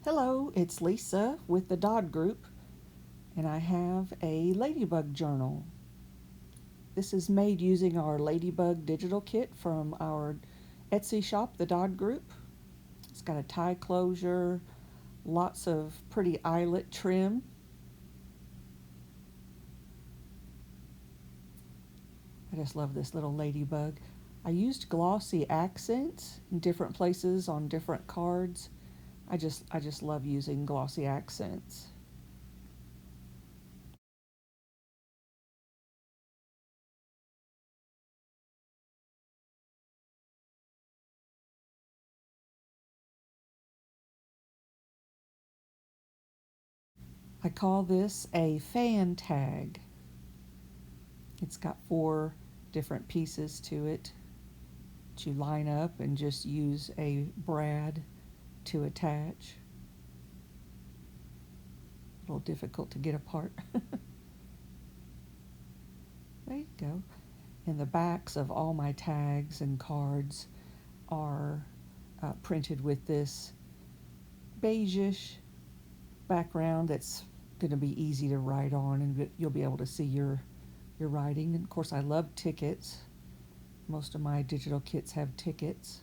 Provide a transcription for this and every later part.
Hello, it's Lisa with the Dodd Group, and I have a ladybug journal. This is made using our ladybug digital kit from our Etsy shop, the Dodd Group. It's got a tie closure, lots of pretty eyelet trim. I just love this little ladybug. I used glossy accents in different places on different cards. I just love using glossy accents. I call this a fan tag. It's got four different pieces to it that you line up and just use a brad to attach. A little difficult to get apart. There you go. And the backs of all my tags and cards are printed with this beigeish background that's going to be easy to write on, and you'll be able to see your writing. And of course, I love tickets. Most of my digital kits have tickets.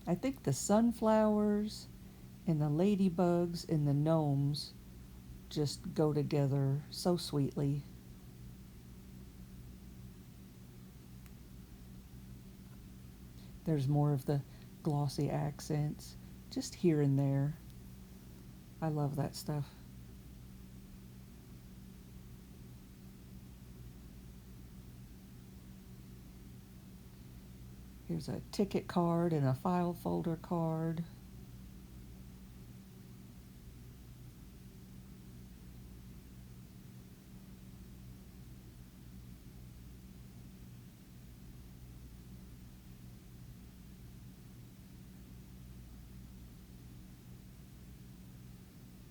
I think the sunflowers and the ladybugs and the gnomes just go together so sweetly. There's more of the glossy accents just here and there. I love that stuff. Here's a ticket card and a file folder card.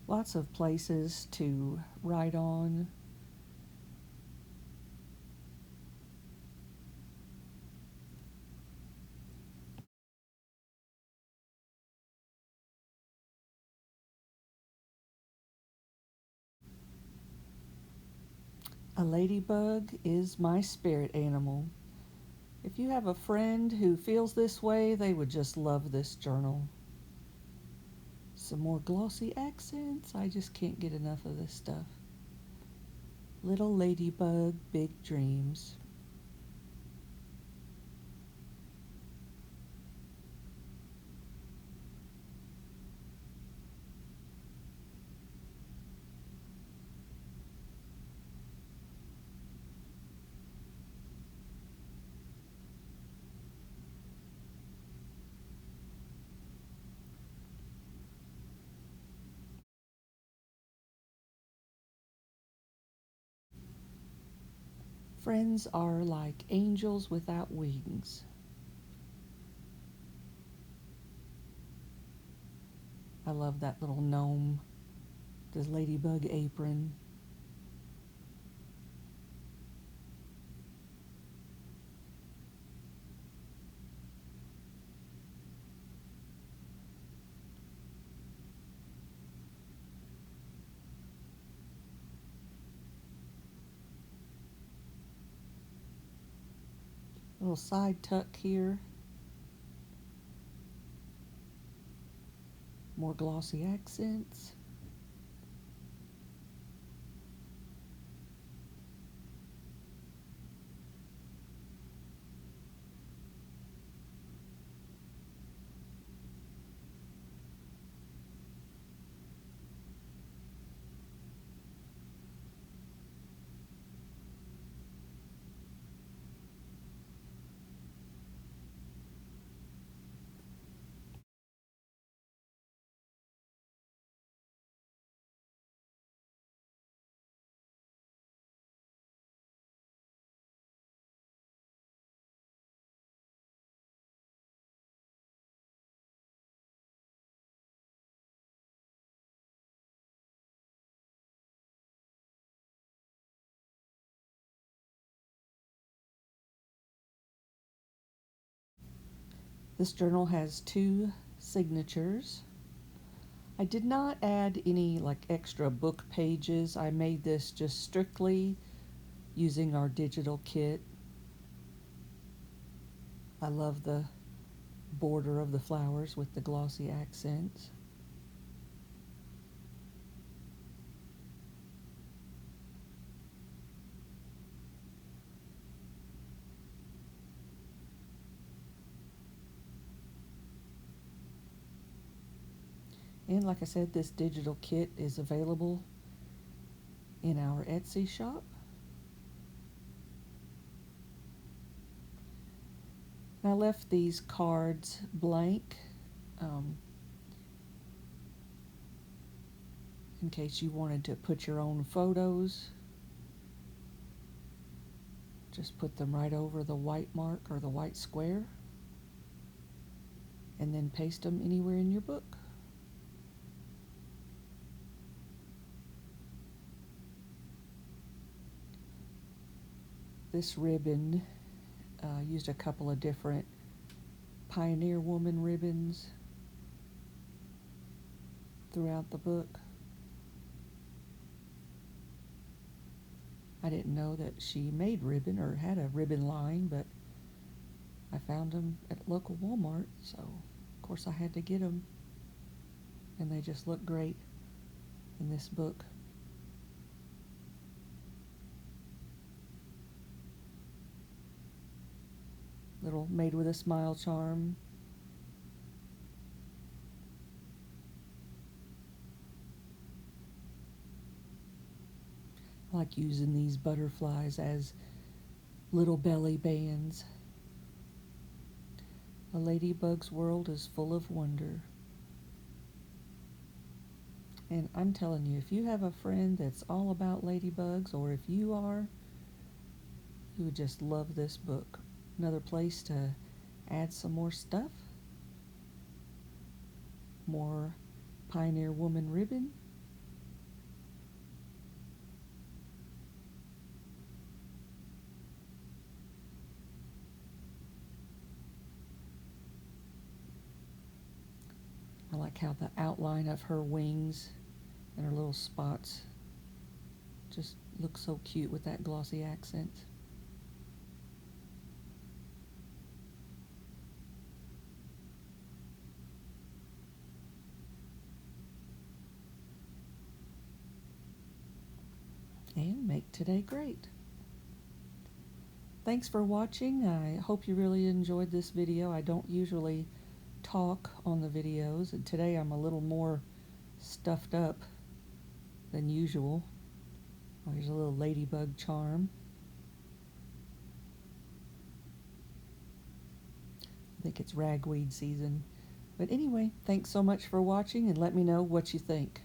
Lots of places to write on. A ladybug is my spirit animal. If you have a friend who feels this way, they would just love this journal. Some more glossy accents. I just can't get enough of this stuff. Little ladybug, big dreams. Friends are like angels without wings. I love that little gnome, this ladybug apron. Little side tuck here. More glossy accents. This journal has two signatures. I did not add any like extra book pages. I made this just strictly using our digital kit. I love the border of the flowers with the glossy accents. And like I said, this digital kit is available in our Etsy shop. I left these cards blank um, in case you wanted to put your own photos. Just put them right over the white mark or the white square and then paste them anywhere in your book. This ribbon used a couple of different Pioneer Woman ribbons throughout the book. I didn't know that she made ribbon or had a ribbon line, but I found them at local Walmart, so of course I had to get them, and they just look great in this book. Little made with a smile charm. I like using these butterflies as little belly bands. A ladybug's world is full of wonder. And I'm telling you, if you have a friend that's all about ladybugs, or if you are, you would just love this book. Another place to add some more stuff. More Pioneer Woman ribbon. I like how the outline of her wings and her little spots just looks so cute with that glossy accent. And make today great. Thanks for watching. I hope you really enjoyed this video. I don't usually talk on the videos, and today I'm a little more stuffed up than usual. Oh, here's a little ladybug charm. I think it's ragweed season. But anyway, thanks so much for watching, and let me know what you think.